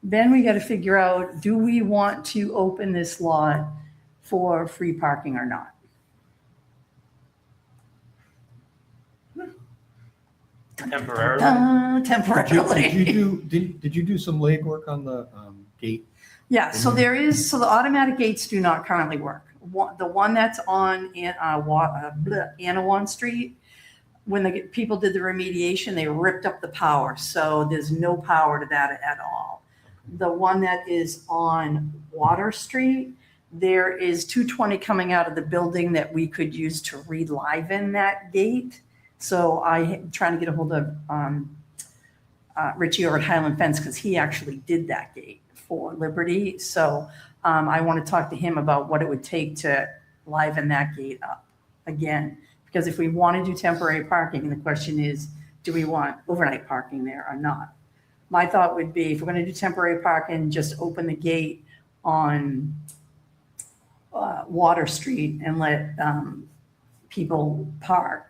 Then we got to figure out, do we want to open this lot for free parking or not? Temporarily? Temporarily. Did you do some legwork on the gate? Yeah, so the automatic gates do not currently work. The one that's on Anawan Street, when the people did the remediation, they ripped up the power. So there's no power to that at all. The one that is on Water Street, there is 220 coming out of the building that we could use to reliven that gate. So I'm trying to get a hold of Richie over at Highland Fence because he actually did that gate for Liberty. So I want to talk to him about what it would take to liven that gate up again. Because if we want to do temporary parking, the question is, do we want overnight parking there or not? My thought would be, if we're going to do temporary parking, just open the gate on Water Street and let people park.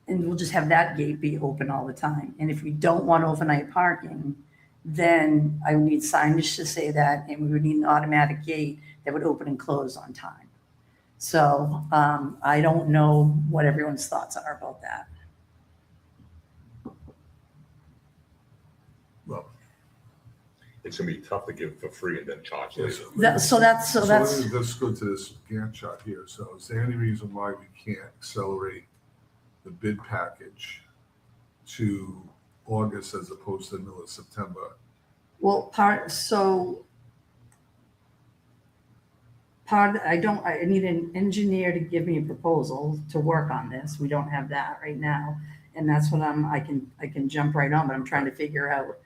And we'll just have that gate be open all the time. And if we don't want overnight parking, then I would need signage to say that, and we would need an automatic gate that would open and close on time. So I don't know what everyone's thoughts are about that. Well, it's gonna be tough to give for free and then charge later. Let's go to this Gantt chart here. So is there any reason why we can't accelerate the bid package to August as opposed to the middle of September? Well, I need an engineer to give me a proposal to work on this. We don't have that right now. And that's what I can jump right on, but I'm trying to figure out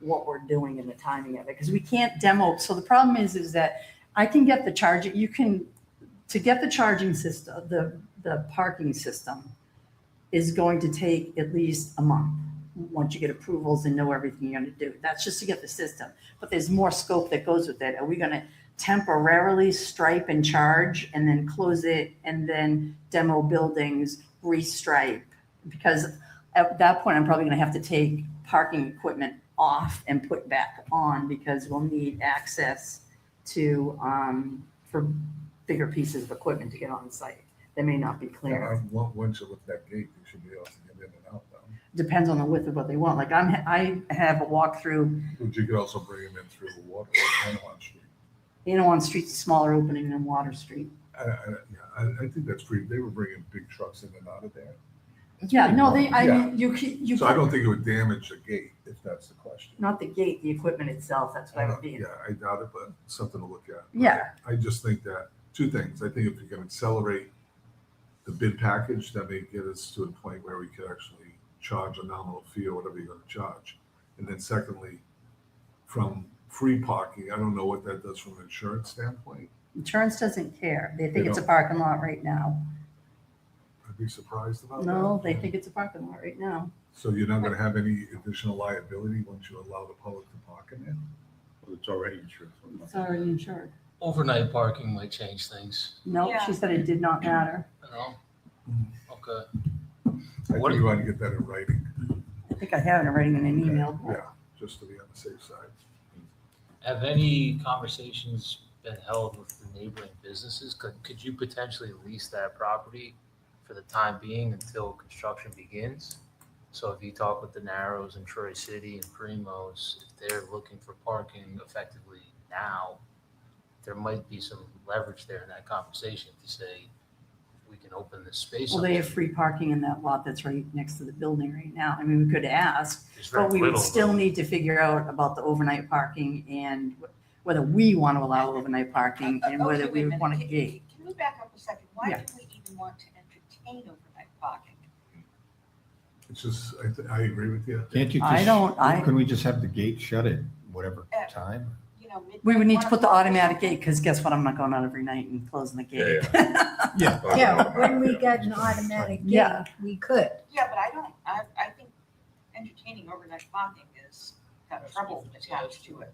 what we're doing and the timing of it. Because we can't demo. So the problem is that I can get the charging, to get the charging system, the parking system is going to take at least a month once you get approvals and know everything you're going to do. That's just to get the system. But there's more scope that goes with it. Are we going to temporarily stripe and charge and then close it and then demo buildings, restripe? Because at that point, I'm probably going to have to take parking equipment off and put back on because we'll need access to for bigger pieces of equipment to get on site. That may not be clear. Once you look at that gate, you should be able to get in and out though. Depends on the width of what they want. Like I have a walkthrough. But you could also bring them in through the water, Anawan Street. On Street's a smaller opening than Water Street. I think that's pretty. They were bringing big trucks in and out of there. Yeah, no, I Yeah. mean, you. So I don't think it would damage the gate if that's the question. Not the gate, the equipment itself. That's what I would be. Yeah, I doubt it, but something to look at. Yeah. I just think that two things. I think if you can accelerate the bid package, that may get us to a point where we could actually charge a nominal fee or whatever you're going to charge. And then secondly, from free parking, I don't know what that does from an insurance standpoint. Insurance doesn't care. They think They it's a don't. parking lot right now. I'd be surprised about that. No, they think it's a parking lot right now. So you're not going to have any additional liability once you allow the public to park in there? Well, it's already insured. It's already insured. Overnight parking might change things, No, Yeah. she said it did not matter. you know? Okay. I think you want to get that in writing. I think I have it writing in an email. Yeah, just to be on the safe side. Have any conversations been held with the neighboring businesses? Could you potentially lease that property for the time being until construction begins? So if you talk with the Narrows and Troy City and Primos, if they're looking for parking effectively now, there might be some leverage there in that conversation to say, we can open this space Well, up. they have free parking in that lot that's right next to the building right now. I mean, we could ask, There's very but we would little, still though. need to figure out about the overnight parking and whether we want to allow overnight parking and whether we would want a gate. Can we back up a second? Why Yeah. do we even want to entertain overnight parking? It's just, I agree with you. Can't you I don't- I- Can we just have the gate shut at whatever Yeah. time? You know, midnight, We would need to 1 put the o'clock or automatic something? gate because guess what? I'm not going out every night and closing the gate. Yeah. Yeah, when we got an automatic gate, Yeah. we could. Yeah, but I think entertaining overnight parking is got trouble attached to it.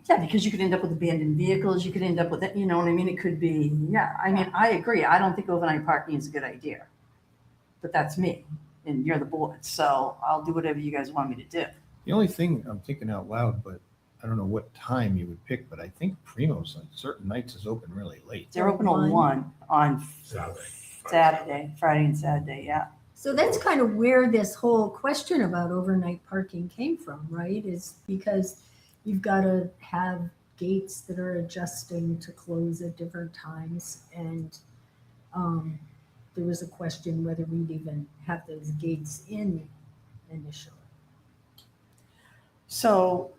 Yeah, because you could end up with abandoned vehicles. You could end up with it. You know what I mean? It could be, yeah. I mean, I agree. I don't think overnight parking is a good idea. But that's me and you're the board. So I'll do whatever you guys want me to do. The only thing I'm thinking out loud, but I don't know what time you would pick, but I think Primo's on certain nights is open really late. They're open till 1 on Saturday. Friday and Saturday, yeah. So that's kind of where this whole question about overnight parking came from, right? Is because you've got to have gates that are adjusting to close at different times. And there was a question whether we'd even have those gates in initially. So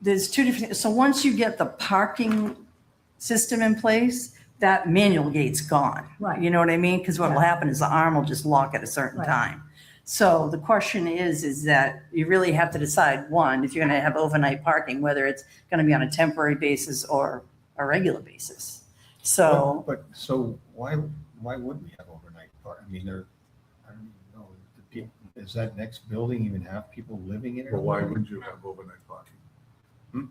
there's two different, so once you get the parking system in place, that manual gate's gone. Right. You know what I mean? Because what will happen is the arm will just lock at a certain Right. time. So the question is that you really have to decide, one, if you're going to have overnight parking, whether it's going to be on a temporary basis or a regular basis. So, But so why would we have overnight park? I mean, I don't even know. Does that next building even have people living in it? But why would you have overnight parking? Hmm?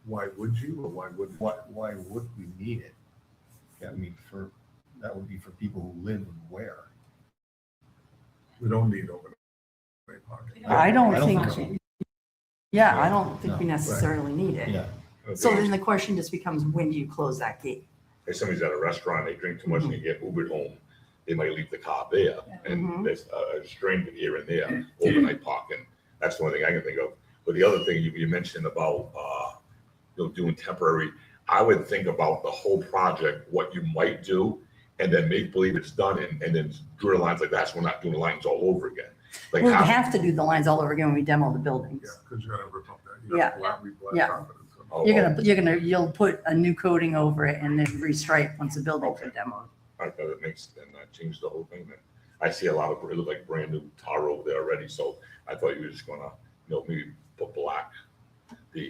Why would you, or why wouldn't you? Why would we need it? I mean, that would be for people who live where? We don't need overnight parking. I don't I don't think, think so. yeah, I don't think we No, necessarily need it. Yeah. So then the question just becomes, when do you close that gate? If somebody's at a restaurant, they drink too much and they get Ubered home, they might leave the car there. And Mhm. there's a strain here and there, overnight parking. That's the only thing I can think of. But the other thing you mentioned about, doing temporary, I would think about the whole project, what you might do, and then make believe it's done and then draw lines like that, so we're not doing lines all over again. Like We'll how, have to do the lines all over again when we demo the Yeah, buildings. because you gotta rip up that. You gotta Yeah. blacktop it. You'll put a new coating over it and then restripe once the building's been demoed. I thought it makes, then that changed the whole thing then. I see a lot of, it look like brand new tar over there already, so I thought you were just gonna, maybe put black,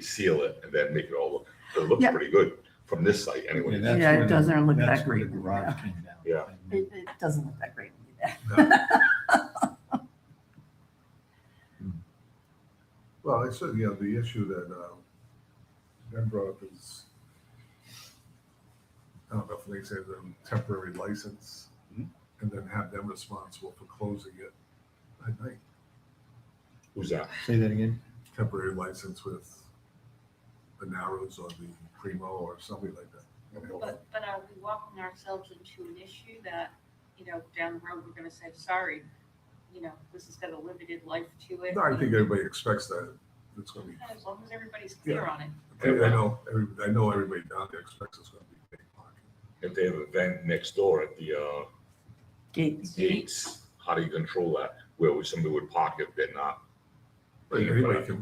seal it, and then make it all look, it looks Yeah. pretty good from this site anyway. that's Yeah, it where doesn't look that's that where great. the garage came down. Yeah. It doesn't look that great. Well, I said, the issue that Ben brought up is, I don't know if they say the temporary license, Mhm. and then have them responsible for closing it at night. Who's that? Say that again? Temporary license with the Narrows or the Primo or somebody like that. But are we walking ourselves into an issue that, down the road, we're gonna say, sorry, this has got a limited life to it? No, I think everybody expects that it's gonna be, As long as everybody's clear on it. I know everybody down there expects it's gonna be big parking. If they have a vent next door at the Gates. gates, how do you control that? Where somebody would park if they're not? But anybody can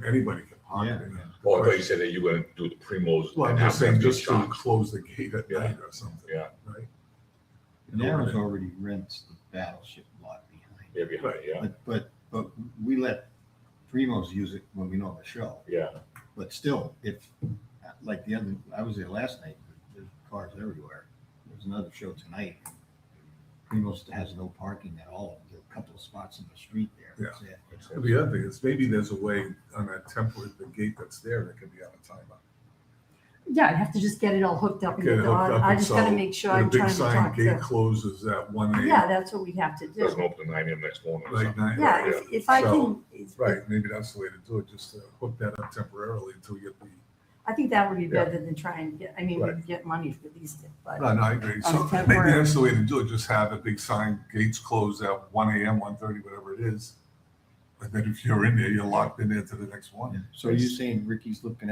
park Yeah. it. Oh, I thought you said that you were gonna do the Primos. Well, I'm and just have them saying, be just to charged. close the gate at Yeah. night or something, Yeah, right? Narrows already rents the Battleship lot behind. yeah, behind, yeah, But we let Primos use it when we know the show. yeah. But still, if, like I was there last night, there's cars everywhere. There's another show tonight. Primos has no parking at all. There are a couple of spots in the street there. That's it. And the other thing is, maybe there's a way on that temporary, the gate that's there, that can be on a timer. Yeah, I have to just get it all hooked up and Get it get it hooked on. up I and just gotta so make sure with a I'm big trying to sign, talk gate to. closes at 1 a.m. Yeah, that's what we have to Doesn't do. open at 9 a.m. next morning or Like something. nine. Yeah, if I So, can, Right, maybe that's the way to do it, just to hook that up temporarily until we get the, I think that would be Yeah. better than trying to get, we Right. get money for these things, but. no, I agree. So On maybe temporary. that's the way to do it, just have a big sign, gates close at 1 a.m., 1:30, whatever it is. And then if you're in there, you're locked in there to the next one. So you're saying Ricky's looking at